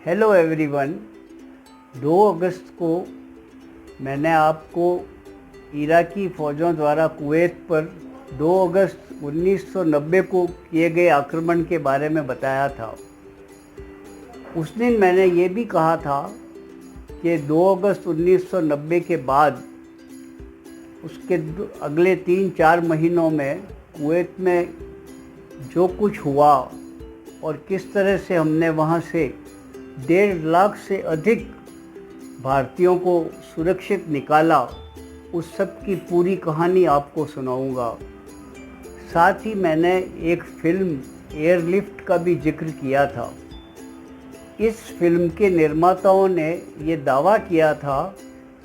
Hello everyone. 2 अगस्त को मैंने आपको इराकी फ़ौजों द्वारा कुवैत पर 2 अगस्त 1990 को किए गए आक्रमण के बारे में बताया था। उस दिन मैंने ये भी कहा था कि 2 अगस्त 1990 के बाद उसके अगले 3-4 महीनों में कुवैत में जो कुछ हुआ और किस तरह से हमने वहाँ से 1.5 लाख से अधिक भारतीयों को सुरक्षित निकाला, उस सब की पूरी कहानी आपको सुनाऊंगा। साथ ही मैंने एक फ़िल्म एयरलिफ्ट का भी जिक्र किया था। इस फिल्म के निर्माताओं ने ये दावा किया था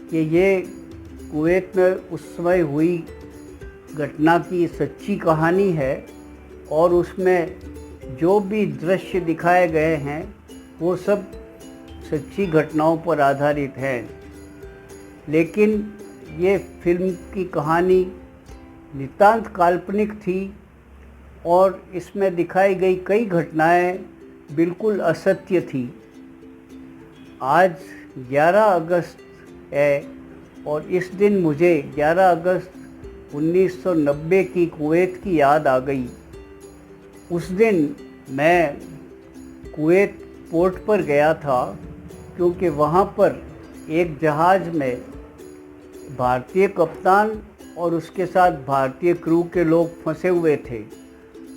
कि ये कुवैत में उस समय हुई घटना की सच्ची कहानी है और उसमें जो भी दृश्य दिखाए गए हैं वो सब सच्ची घटनाओं पर आधारित हैं। लेकिन ये फिल्म की कहानी नितांत काल्पनिक थी और इसमें दिखाई गई कई घटनाएं बिल्कुल असत्य थी। आज 11 अगस्त है और इस दिन मुझे 11 अगस्त 1990 की कुवैत की याद आ गई। उस दिन मैं कुवैत पोर्ट पर गया था क्योंकि वहाँ पर एक जहाज़ में भारतीय कप्तान और उसके साथ भारतीय क्रू के लोग फंसे हुए थे।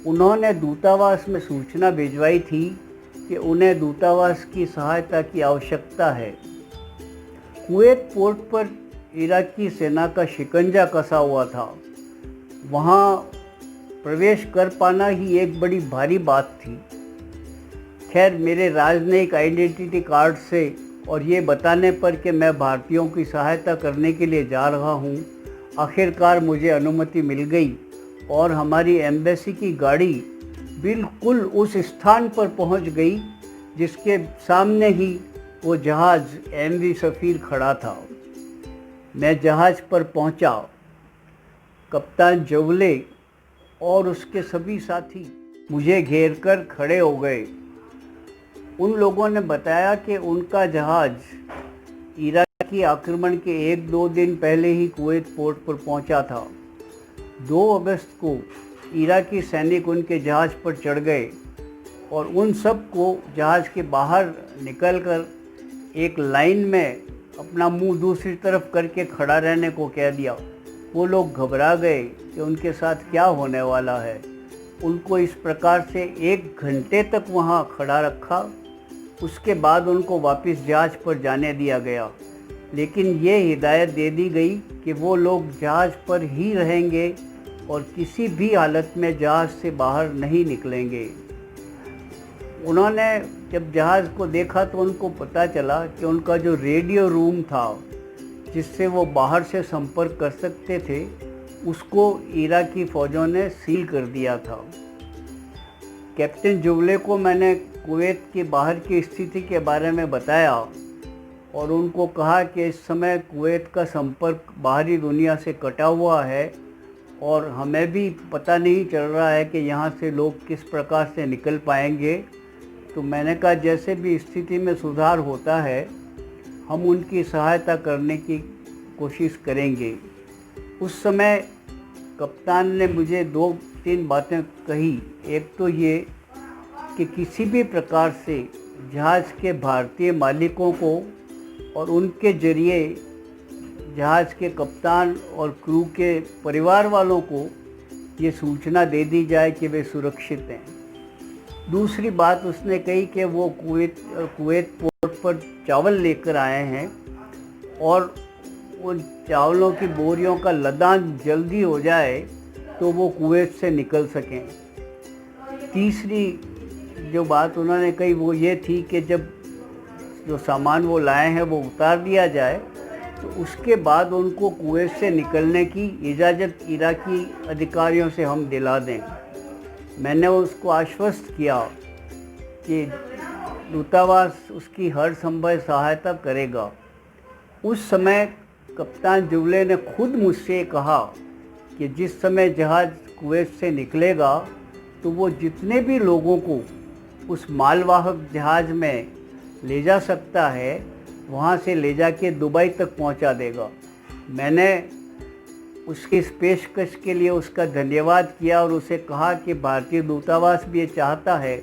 उन्होंने दूतावास में सूचना भिजवाई थी कि उन्हें दूतावास की सहायता की आवश्यकता है। कुवैत पोर्ट पर इराकी सेना का शिकंजा कसा हुआ था। वहाँ प्रवेश कर पाना ही एक बड़ी भारी बात थी। खैर, मेरे राजनयिक आइडेंटिटी कार्ड से और ये बताने पर कि मैं भारतीयों की सहायता करने के लिए जा रहा हूँ, आखिरकार मुझे अनुमति मिल गई और हमारी एम्बेसी की गाड़ी बिल्कुल उस स्थान पर पहुंच गई जिसके सामने ही वो जहाज़ एमवी सफ़ीर खड़ा था। मैं जहाज़ पर पहुंचा। कप्तान जवले और उसके सभी साथी मुझे घेरकर खड़े हो गए। उन लोगों ने बताया कि उनका जहाज़ इराकी आक्रमण के 1-2 दिन पहले ही कुवैत पोर्ट पर पहुंचा था। 2 अगस्त को इराकी सैनिक उनके जहाज़ पर चढ़ गए और उन सब को जहाज़ के बाहर निकलकर एक लाइन में अपना मुंह दूसरी तरफ करके खड़ा रहने को कह दिया। वो लोग घबरा गए कि उनके साथ क्या होने वाला है। उनको इस प्रकार से 1 घंटे तक वहाँ खड़ा रखा। उसके बाद उनको वापस जहाज़ पर जाने दिया गया, लेकिन ये हिदायत दे दी गई कि वो लोग जहाज़ पर ही रहेंगे और किसी भी हालत में जहाज़ से बाहर नहीं निकलेंगे। उन्होंने जब जहाज़ को देखा तो उनको पता चला कि उनका जो रेडियो रूम था जिससे वो बाहर से संपर्क कर सकते थे, उसको इराकी फ़ौजों ने सील कर दिया था। कैप्टन जुवले को मैंने कुवैत के बाहर की स्थिति के बारे में बताया और उनको कहा कि इस समय कुवैत का संपर्क बाहरी दुनिया से कटा हुआ है और हमें भी पता नहीं चल रहा है कि यहाँ से लोग किस प्रकार से निकल पाएंगे। तो मैंने कहा जैसे भी स्थिति में सुधार होता है हम उनकी सहायता करने की कोशिश करेंगे। उस समय कप्तान ने मुझे 2-3 बातें कही। एक तो ये कि किसी भी प्रकार से जहाज़ के भारतीय मालिकों को और उनके ज़रिए जहाज़ के कप्तान और क्रू के परिवार वालों को ये सूचना दे दी जाए कि वे सुरक्षित हैं। दूसरी बात उसने कही कि वो कुवैत पोर्ट पर चावल लेकर आए हैं और उन चावलों की बोरियों का लदान जल्दी हो जाए तो वो कुवैत से निकल सकें। तीसरी जो बात उन्होंने कही वो ये थी कि जब जो सामान वो लाए हैं वो उतार दिया जाए तो उसके बाद उनको कुवैत से निकलने की इजाज़त इराकी अधिकारियों से हम दिला दें। मैंने उसको आश्वस्त किया कि दूतावास उसकी हर संभव सहायता करेगा। उस समय कप्तान जुवले ने खुद मुझसे कहा कि जिस समय जहाज़ कुवैत से निकलेगा तो वो जितने भी लोगों को उस मालवाहक जहाज़ में ले जा सकता है वहाँ से ले जाके दुबई तक पहुँचा देगा। मैंने उसकी इस पेशकश के लिए उसका धन्यवाद किया और उसे कहा कि भारतीय दूतावास भी ये चाहता है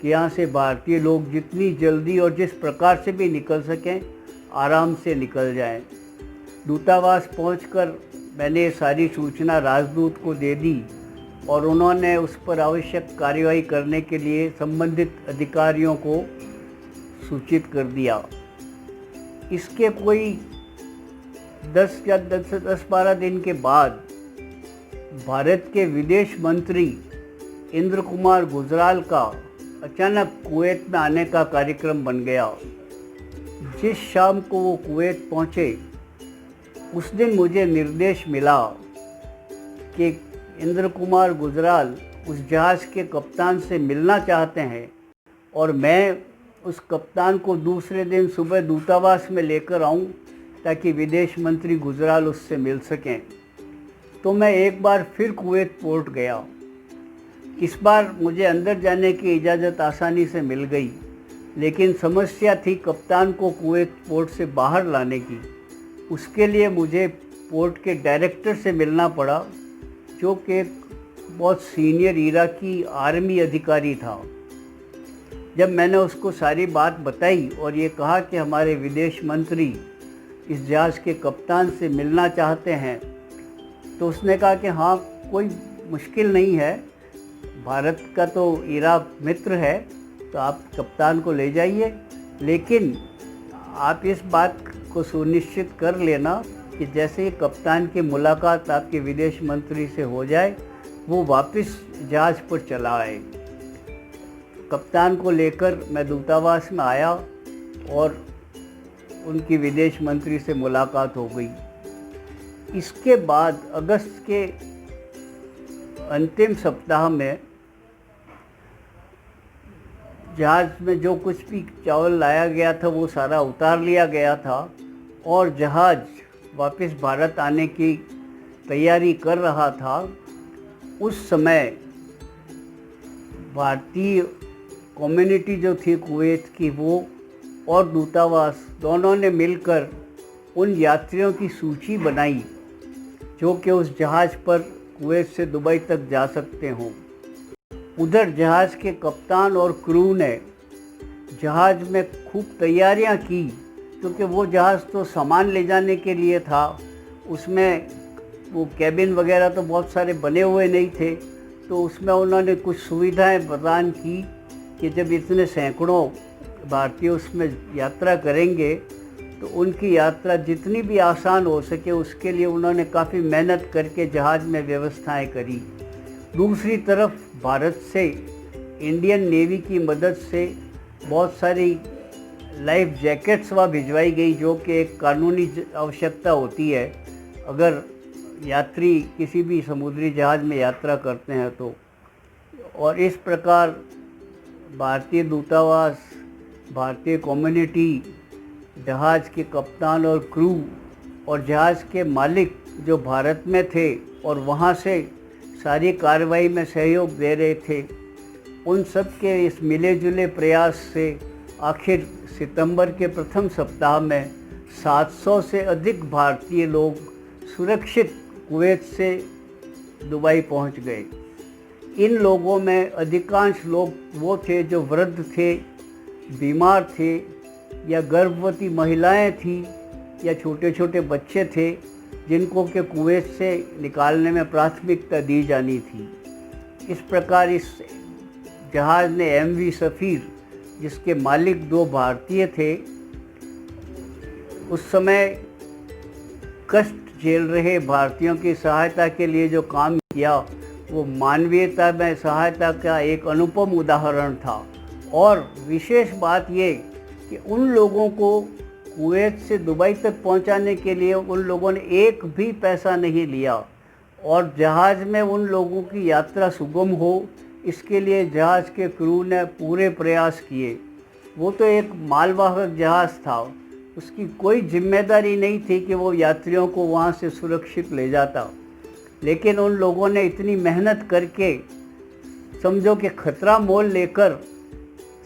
कि यहाँ से भारतीय लोग जितनी जल्दी और जिस प्रकार से भी निकल सकें आराम से निकल जाएं। दूतावास पहुंचकर मैंने सारी सूचना राजदूत को दे दी और उन्होंने उस पर आवश्यक कार्यवाही करने के लिए संबंधित अधिकारियों को सूचित कर दिया। इसके कोई 10-12 दिन के बाद भारत के विदेश मंत्री इंद्र कुमार गुजराल का अचानक कुवैत में आने का कार्यक्रम बन गया। जिस शाम को वो कुवैत पहुँचे उस दिन मुझे निर्देश मिला कि इंद्र कुमार गुजराल उस जहाज़ के कप्तान से मिलना चाहते हैं और मैं उस कप्तान को दूसरे दिन सुबह दूतावास में लेकर आऊं ताकि विदेश मंत्री गुजराल उससे मिल सकें। तो मैं एक बार फिर कुवैत पोर्ट गया। इस बार मुझे अंदर जाने की इजाज़त आसानी से मिल गई, लेकिन समस्या थी कप्तान को कुवैत पोर्ट से बाहर लाने की। उसके लिए मुझे पोर्ट के डायरेक्टर से मिलना पड़ा, जो कि एक बहुत सीनियर इराकी आर्मी अधिकारी था। जब मैंने उसको सारी बात बताई और ये कहा कि हमारे विदेश मंत्री इस जहाज़ के कप्तान से मिलना चाहते हैं, तो उसने कहा कि हाँ, कोई मुश्किल नहीं है, भारत का तो इराक मित्र है, तो आप कप्तान को ले जाइए, लेकिन आप इस बात को सुनिश्चित कर लेना कि जैसे ही कप्तान की मुलाकात आपके विदेश मंत्री से हो जाए वो वापस जहाज़ पर चला आए। कप्तान को लेकर मैं दूतावास में आया और उनकी विदेश मंत्री से मुलाकात हो गई। इसके बाद अगस्त के अंतिम सप्ताह में जहाज़ में जो कुछ भी चावल लाया गया था वो सारा उतार लिया गया था और जहाज़ वापस भारत आने की तैयारी कर रहा था। उस समय भारतीय कम्युनिटी जो थी कुवैत की, वो और दूतावास दोनों ने मिलकर उन यात्रियों की सूची बनाई जो कि उस जहाज़ पर कुवैत से दुबई तक जा सकते हों। उधर जहाज़ के कप्तान और क्रू ने जहाज़ में खूब तैयारियां की, क्योंकि वो जहाज़ तो सामान ले जाने के लिए था। उसमें वो कैबिन वगैरह तो बहुत सारे बने हुए नहीं थे, तो उसमें उन्होंने कुछ सुविधाएं प्रदान की कि जब इतने सैकड़ों भारतीय उसमें यात्रा करेंगे तो उनकी यात्रा जितनी भी आसान हो सके उसके लिए उन्होंने काफ़ी मेहनत करके जहाज़ में व्यवस्थाएं करी। दूसरी तरफ भारत से इंडियन नेवी की मदद से बहुत सारी लाइफ जैकेट्स वहाँ भिजवाई गई, जो कि एक कानूनी आवश्यकता होती है अगर यात्री किसी भी समुद्री जहाज़ में यात्रा करते हैं तो। और इस प्रकार भारतीय दूतावास, भारतीय कम्युनिटी, जहाज़ के कप्तान और क्रू और जहाज़ के मालिक जो भारत में थे और वहाँ से सारी कार्रवाई में सहयोग दे रहे थे, उन सब के इस मिले जुले प्रयास से आखिर सितंबर के प्रथम सप्ताह में 700 से अधिक भारतीय लोग सुरक्षित कुवैत से दुबई पहुंच गए। इन लोगों में अधिकांश लोग वो थे जो वृद्ध थे, बीमार थे, या गर्भवती महिलाएं थी, या छोटे छोटे बच्चे थे जिनको के कुवैत से निकालने में प्राथमिकता दी जानी थी। इस प्रकार इस जहाज़ ने MV सफ़ीर, जिसके मालिक 2 भारतीय थे, उस समय कष्ट झेल रहे भारतीयों की सहायता के लिए जो काम किया वो मानवीयता में सहायता का एक अनुपम उदाहरण था। और विशेष बात ये कि उन लोगों को कुवैत से दुबई तक पहुंचाने के लिए उन लोगों ने एक भी पैसा नहीं लिया, और जहाज़ में उन लोगों की यात्रा सुगम हो इसके लिए जहाज़ के क्रू ने पूरे प्रयास किए। वो तो एक मालवाहक जहाज़ था, उसकी कोई जिम्मेदारी नहीं थी कि वो यात्रियों को वहाँ से सुरक्षित ले जाता, लेकिन उन लोगों ने इतनी मेहनत करके, समझो कि खतरा मोल लेकर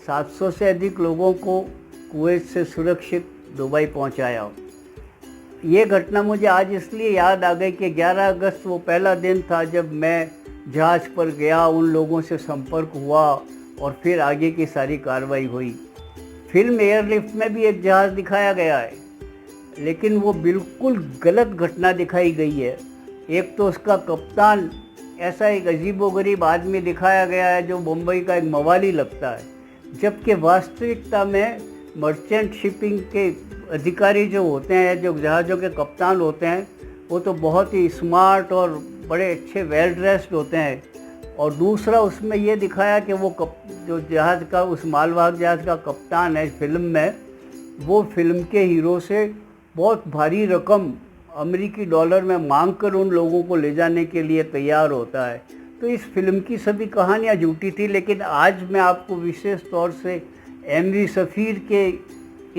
700 से अधिक लोगों को कुवैत से सुरक्षित दुबई पहुंचाया। ये घटना मुझे आज इसलिए याद आ गई कि 11 अगस्त वो पहला दिन था जब मैं जहाज़ पर गया, उन लोगों से संपर्क हुआ और फिर आगे की सारी कार्रवाई हुई। फिल्म एयरलिफ्ट में भी एक जहाज़ दिखाया गया है, लेकिन वो बिल्कुल गलत घटना दिखाई गई है। एक तो उसका कप्तान ऐसा एक अजीबोगरीब आदमी दिखाया गया है जो मुंबई का एक मवाली लगता है, जबकि वास्तविकता में मर्चेंट शिपिंग के अधिकारी जो होते हैं, जो जहाज़ों के कप्तान होते हैं, वो तो बहुत ही स्मार्ट और बड़े अच्छे वेल ड्रेस्ड होते हैं। और दूसरा उसमें ये दिखाया कि वो जो जहाज़ का, उस मालवाहक जहाज़ का कप्तान है फिल्म में, वो फिल्म के हीरो से बहुत भारी रकम अमेरिकी डॉलर में मांग कर उन लोगों को ले जाने के लिए तैयार होता है। तो इस फिल्म की सभी कहानियाँ झूठी थी। लेकिन आज मैं आपको विशेष तौर से एमवी सफ़ीर के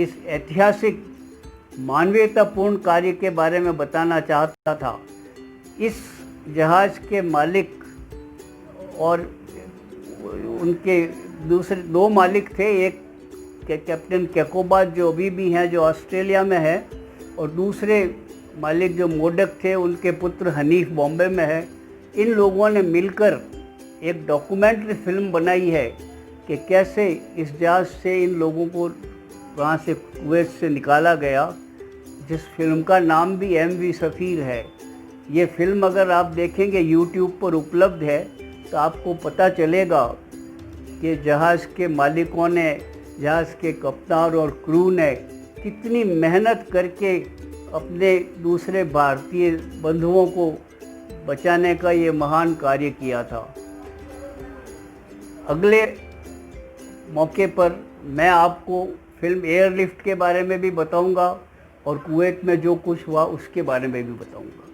इस ऐतिहासिक मानवीयतापूर्ण कार्य के बारे में बताना चाहता था। इस जहाज़ के मालिक और उनके दूसरे 2 मालिक थे, एक कैप्टन कैकोबा जो अभी भी हैं, जो ऑस्ट्रेलिया में है, और दूसरे मालिक जो मोडक थे, उनके पुत्र हनीफ बॉम्बे में है। इन लोगों ने मिलकर एक डॉक्यूमेंट्री फिल्म बनाई है कि कैसे इस जहाज़ से इन लोगों को वहाँ से कुवैत से निकाला गया, जिस फिल्म का नाम भी एमवी सफ़ीर है। ये फिल्म अगर आप देखेंगे यूट्यूब पर उपलब्ध है तो आपको पता चलेगा कि जहाज़ के मालिकों ने, जहाज़ के कप्तान और क्रू ने कितनी मेहनत करके अपने दूसरे भारतीय बंधुओं को बचाने का ये महान कार्य किया था। अगले मौके पर मैं आपको फिल्म एयरलिफ्ट के बारे में भी बताऊंगा और कुवैत में जो कुछ हुआ उसके बारे में भी बताऊंगा।